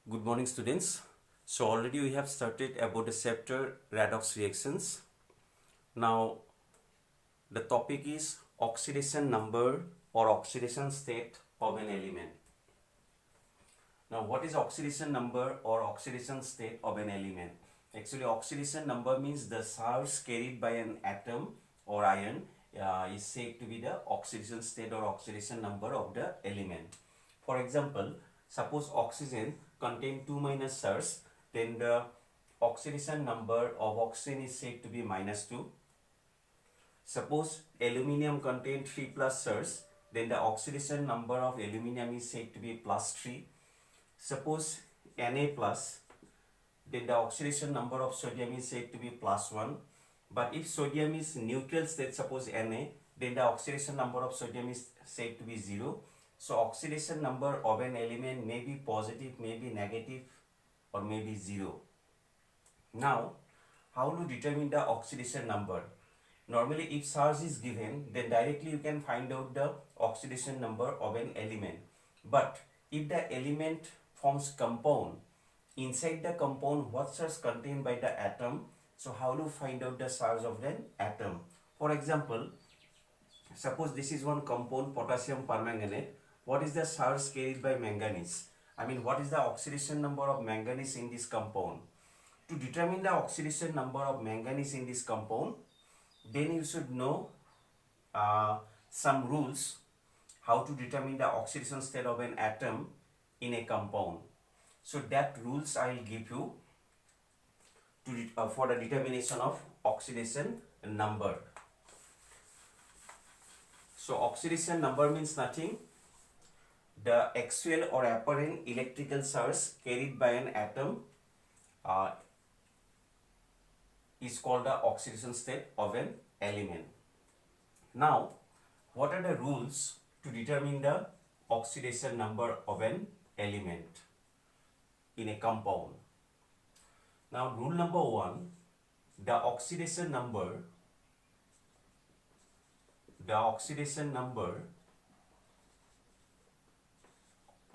Good morning, students. So already we have started about the chapter redox reactions. Now the topic is oxidation number or oxidation state of an element. Now what is oxidation number or oxidation state of an element? Actually, oxidation number means the charge carried by an atom or ion is said to be the oxidation state or oxidation number of the element. For example, suppose oxygen contain 2 minus charge, then the oxidation number of oxygen is said to be minus 2. Suppose aluminium contain 3 plus charge, then the oxidation number of aluminium is said to be plus 3. Suppose Na plus, then the oxidation number of sodium is said to be plus 1. But if sodium is neutral state, suppose Na, then the oxidation number of sodium is said to be 0. So oxidation number of an element may be positive, may be negative, or may be 0. Now, how to determine the oxidation number? Normally, if charge is given, then directly you can find out the oxidation number of an element. But if the element forms compound, inside the compound what charge contained by the atom, so how to find out the charge of an atom? For example, suppose this is one compound, potassium permanganate. What is the charge carried by manganese? I mean, what is the oxidation number of manganese in this compound? To determine the oxidation number of manganese in this compound, then you should know some rules how to determine the oxidation state of an atom in a compound. So that rules I will give you to for the determination of oxidation number. So oxidation number means nothing. The actual or apparent electrical charge carried by an atom is called the oxidation state of an element. Now, what are the rules to determine the oxidation number of an element in a compound? Now, rule number 1, the oxidation number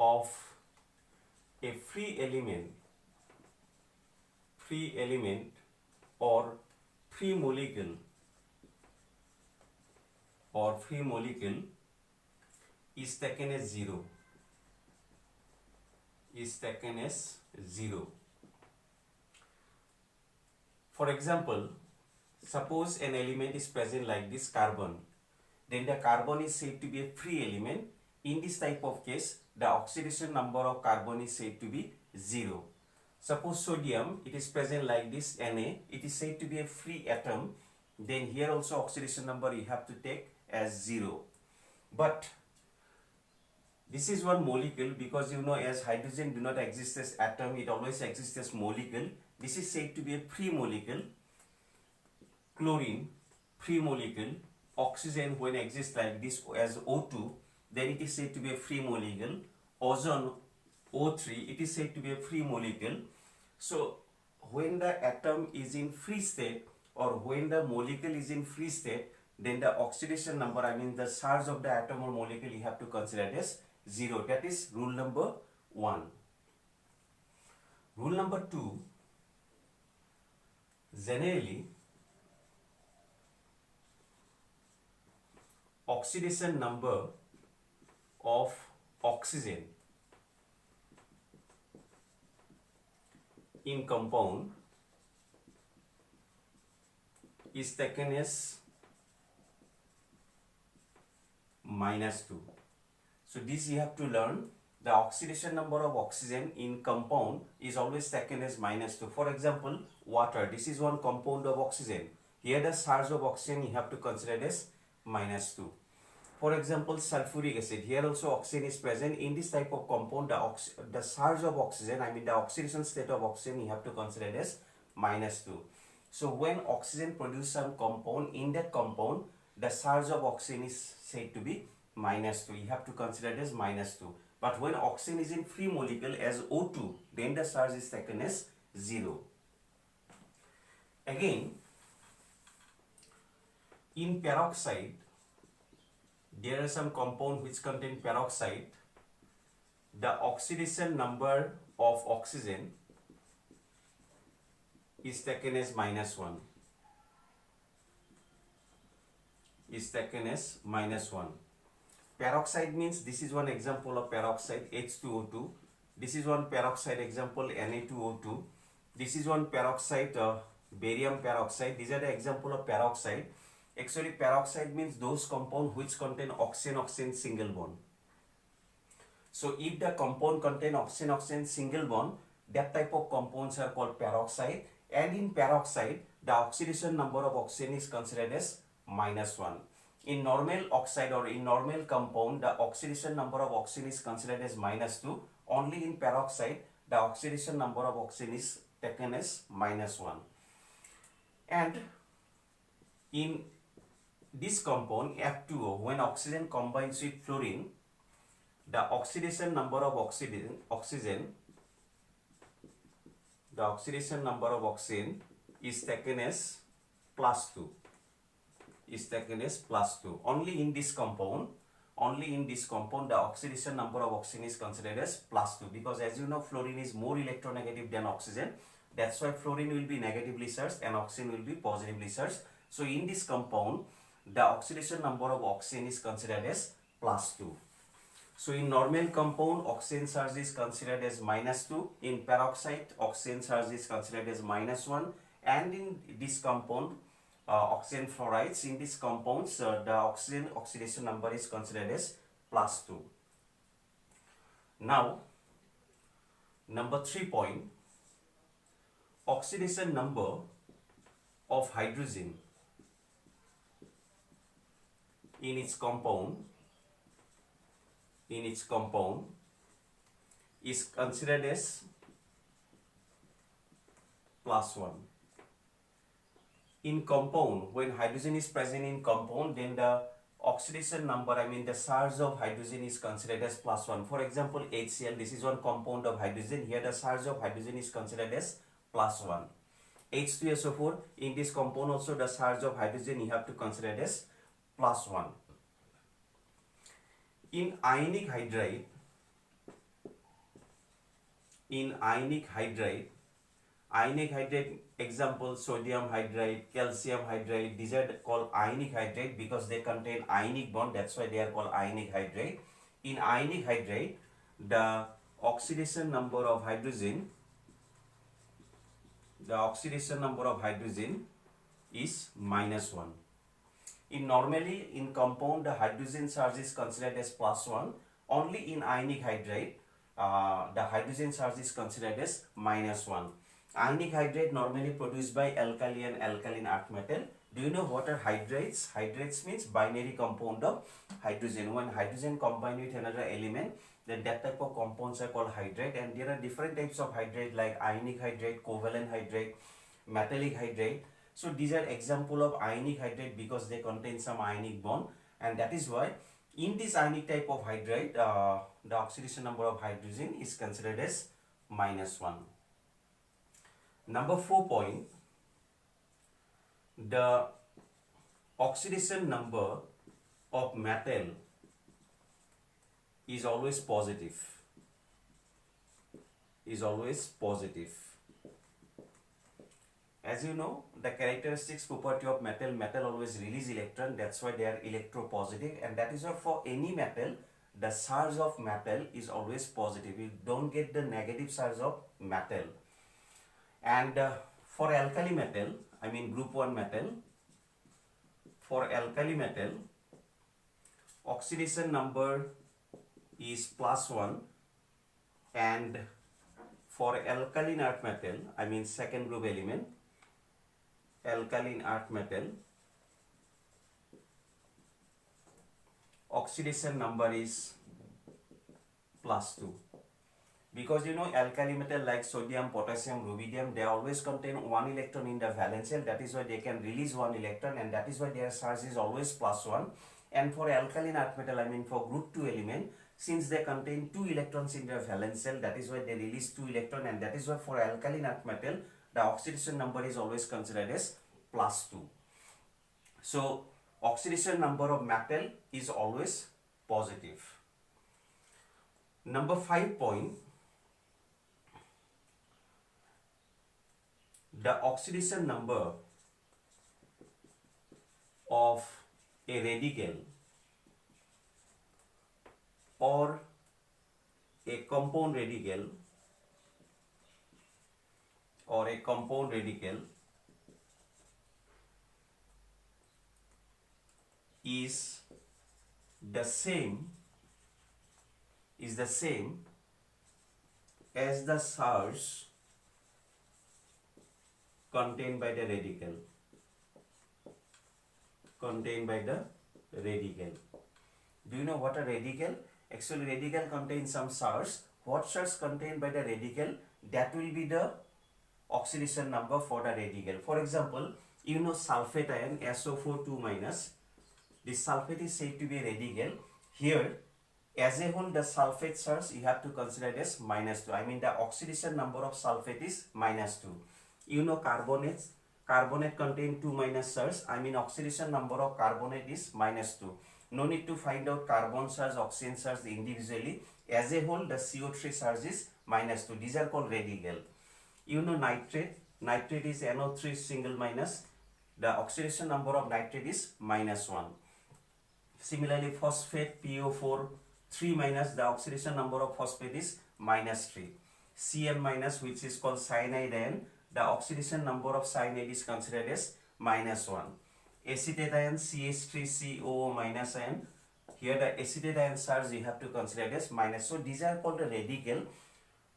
of a free element or free molecule is taken as 0. For example, suppose an element is present like this carbon, then the carbon is said to be a free element. In this type of case, the oxidation number of carbon is said to be 0. Suppose sodium, it is present like this Na, it is said to be a free atom, then here also oxidation number you have to take as 0. But this is one molecule, because you know as hydrogen do not exist as atom, it always exists as molecule. This is said to be a free molecule. Chlorine, free molecule. Oxygen, when exists like this as O2, then it is said to be a free molecule. Ozone, O3, it is said to be a free molecule. So when the atom is in free state or when the molecule is in free state, then the oxidation number, I mean the charge of the atom or molecule, you have to consider it as 0. That is rule number 1. Rule number 2, generally oxidation number of oxygen in compound is taken as minus 2. So this you have to learn. The oxidation number of oxygen in compound is always taken as minus 2. For example, water. This is one compound of oxygen. Here the charge of oxygen you have to consider as minus 2. For example, sulfuric acid. Here also oxygen is present. In this type of compound, the charge of oxygen, I mean the oxidation state of oxygen, you have to consider as minus 2. So when oxygen produces some compound, in that compound, the charge of oxygen is said to be minus 2. You have to consider it as minus 2. But when oxygen is in free molecule as O2, then the charge is taken as 0. Again, in peroxide, there are some compound which contain peroxide. the oxidation number of oxygen is taken as -1. Is taken as -1. Peroxide means this is one example of peroxide, H2O2. This is one peroxide example, Na2O2. This is one peroxide, barium peroxide. These are the example of peroxide. Actually, peroxide means those compounds which contain oxygen-oxygen single bond. So, if the compound contain oxygen-oxygen single bond, that type of compounds are called peroxide. And in peroxide, the oxidation number of oxygen is considered as -1. In normal oxide or in normal compound, the oxidation number of oxygen is considered as -2. Only in peroxide, the oxidation number of oxygen is taken as -1. And in this compound F2O, when oxygen combines with fluorine, the oxidation number of oxygen is taken as +2. Is taken as +2. Only in this compound, the oxidation number of oxygen is considered as +2, because as you know, fluorine is more electronegative than oxygen. That's why fluorine will be negatively charged and oxygen will be positively charged. So in this compound, the oxidation number of oxygen is considered as +2. So in normal compound, oxygen charge is considered as -2. In peroxide, oxygen charge is considered as -1. And in this compound, oxygen fluorides, in these compounds, the oxidation number is considered as +2. Now, number 3 point, oxidation number of hydrogen in its compound is considered as +1. In compound, when hydrogen is present in compound, then the oxidation number, the charge of hydrogen is considered as +1. For example, HCl, this is one compound of hydrogen. Here the charge of hydrogen is considered as +1. H2SO4, in this compound also the charge of hydrogen you have to consider as +1. In ionic hydride, example sodium hydride, calcium hydride, these are called ionic hydride because they contain ionic bond, that's why they are called ionic hydride. In ionic hydride, the oxidation number of hydrogen is -1. In compound, the hydrogen charge is considered as +1. Only in ionic hydride, the hydrogen charge is considered as -1. Ionic hydride normally produced by alkali and alkaline earth metal. Do you know what are hydrates? Hydrates means binary compound of hydrogen. When hydrogen combine with another element, then that type of compounds are called hydride. And there are different types of hydride like ionic hydride, covalent hydride, metallic hydride. So these are example of ionic hydride because they contain some ionic bond, and that is why in this ionic type of hydride, the oxidation number of hydrogen is considered as -1. Number 4 point, the oxidation number of metal is always positive. As you know, the characteristics property of metal always release electron, that's why they are electropositive, and that is why for any metal, the charge of metal is always positive. You don't get the negative charge of metal. And for alkali metal, group 1 metal, oxidation number is +1, and for alkaline earth metal, second group element, alkaline earth metal, oxidation number is +2. Because you know alkali metal like sodium, potassium, rubidium, they always contain 1 electron in the valence shell. That is why they can release 1 electron, and that is why their charge is always +1. And for alkaline earth metal, for group 2 element, since they contain 2 electrons in their valence shell, that is why they release 2 electron, and that is why for alkaline earth metal, the oxidation number is always considered as +2. So oxidation number of metal is always positive. Number 5 point, the oxidation number of a radical or a compound radical is the same as the charge contained by the radical. Do you know what a radical? Actually, radical contains some charge. What charge contained by the radical? That will be the oxidation number for the radical. For example, you know sulfate ion SO4 2 minus. This sulfate is said to be a radical. Here, as a whole, the sulfate charge you have to consider as -2. I mean the oxidation number of sulfate is -2. You know carbonate contain 2 minus charge. I mean oxidation number of carbonate is -2. No need to find out carbon charge, oxygen charge individually. As a whole, the CO3 charge is -2. These are called radical. You know nitrate is NO3 single minus. The oxidation number of nitrate is -1. Similarly, phosphate PO4 3 minus, the oxidation number of phosphate is -3. Cn minus, which is called cyanide ion, the oxidation number of cyanide is considered as -1. Acetate ion CH3COO minus ion, here the acetate ion charge you have to consider as minus. So these are called the radical.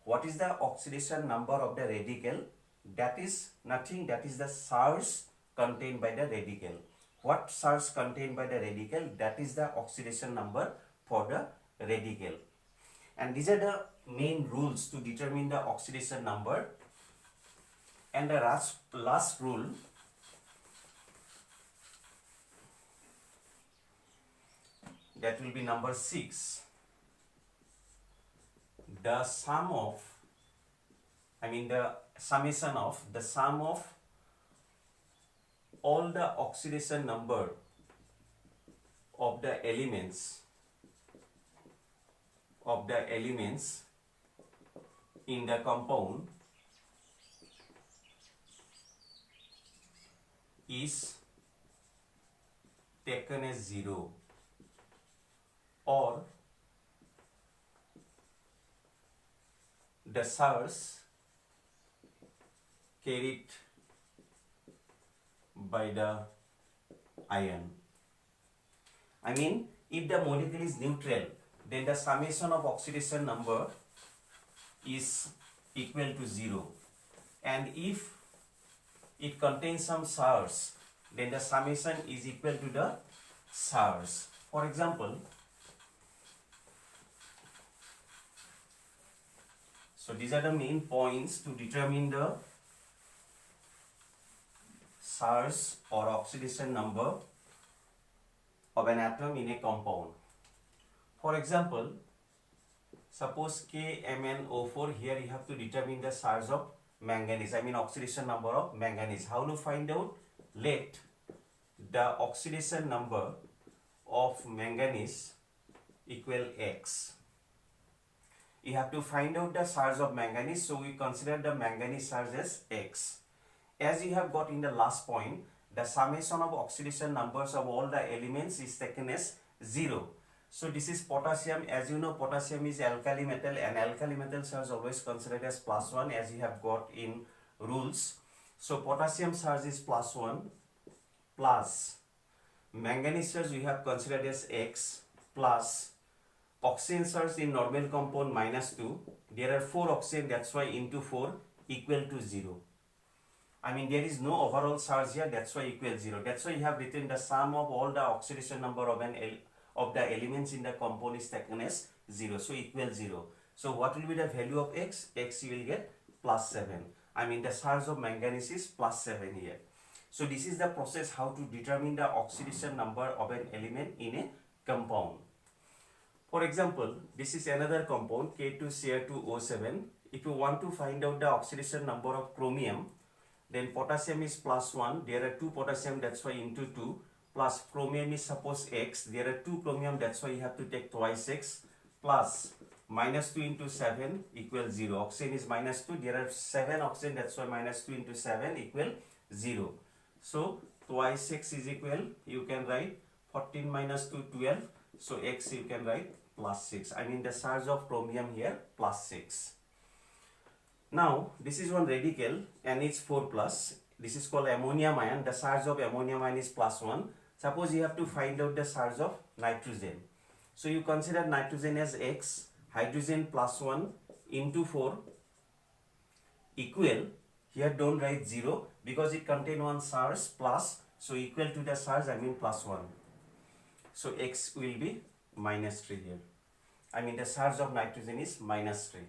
What is the oxidation number of the radical? That is nothing, that is the charge contained by the radical. What charge contained by the radical? That is the oxidation number for the radical. And these are the main rules to determine the oxidation number. And the last rule, that will be number 6. The sum of all the oxidation number of the elements in the compound is taken as 0, or the charge carried by the ion. I mean, if the molecule is neutral, then the summation of oxidation number is equal to 0. And if it contains some charge, then the summation is equal to the charge. For example, so these are the main points to determine the charge or oxidation number of an atom in a compound. For example, suppose KMnO4, here you have to determine the charge of manganese, I mean oxidation number of manganese. How to find out? Let the oxidation number of manganese equal X. You have to find out the charge of manganese, so we consider the manganese charge as X. As you have got in the last point, the summation of oxidation numbers of all the elements is taken as 0. So this is potassium. As you know, potassium is alkali metal, and alkali metal charge always considered as +1, as you have got in rules. So potassium charge is +1, plus manganese charge we have considered as X, plus oxygen charge in normal compound -2. There are 4 oxygen, that's why into 4 equal to 0. I mean there is no overall charge here, that's why equal 0. That's why you have written the sum of all the oxidation number of the elements in the compound is taken as 0. So equal 0. So what will be the value of X? X you will get +7. I mean the charge of manganese is +7 here. So this is the process how to determine the oxidation number of an element in a compound. For example, this is another compound K2Cr2O7. If you want to find out the oxidation number of chromium, then potassium is +1. There are 2 potassium, that's why into 2. Plus chromium is suppose X. There are 2 chromium, that's why you have to take twice X. Plus minus 2 into 7 equals 0. Oxygen is minus 2. There are 7 oxygen, that's why minus 2 into 7 equal 0. So twice x is equal, you can write 14 minus 2, 12. So x you can write plus 6. I mean the charge of chromium here plus 6. Now this is one radical and it's 4 plus. This is called ammonium ion. The charge of ammonium ion is plus 1. Suppose you have to find out the charge of nitrogen. So you consider nitrogen as x, hydrogen plus 1 into 4 equal, here don't write 0 because it contains one charge plus, so equal to the charge, I mean plus 1. So x will be minus 3 here. I mean the charge of nitrogen is minus 3.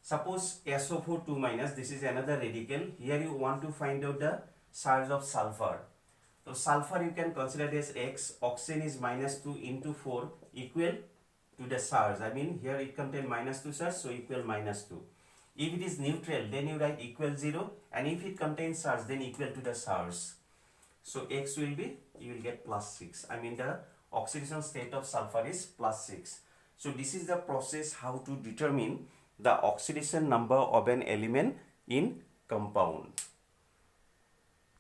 Suppose SO4 2 minus, this is another radical. Here you want to find out the charge of sulfur. So sulfur you can consider as x, oxygen is minus 2 into 4 equal to the charge. I mean here it contains minus 2 charge, so equal minus 2. If it is neutral, then you write equal 0, and if it contains charge, then equal to the charge. So x will be, you will get plus 6. I mean the oxidation state of sulfur is plus 6. So this is the process how to determine the oxidation number of an element in compound.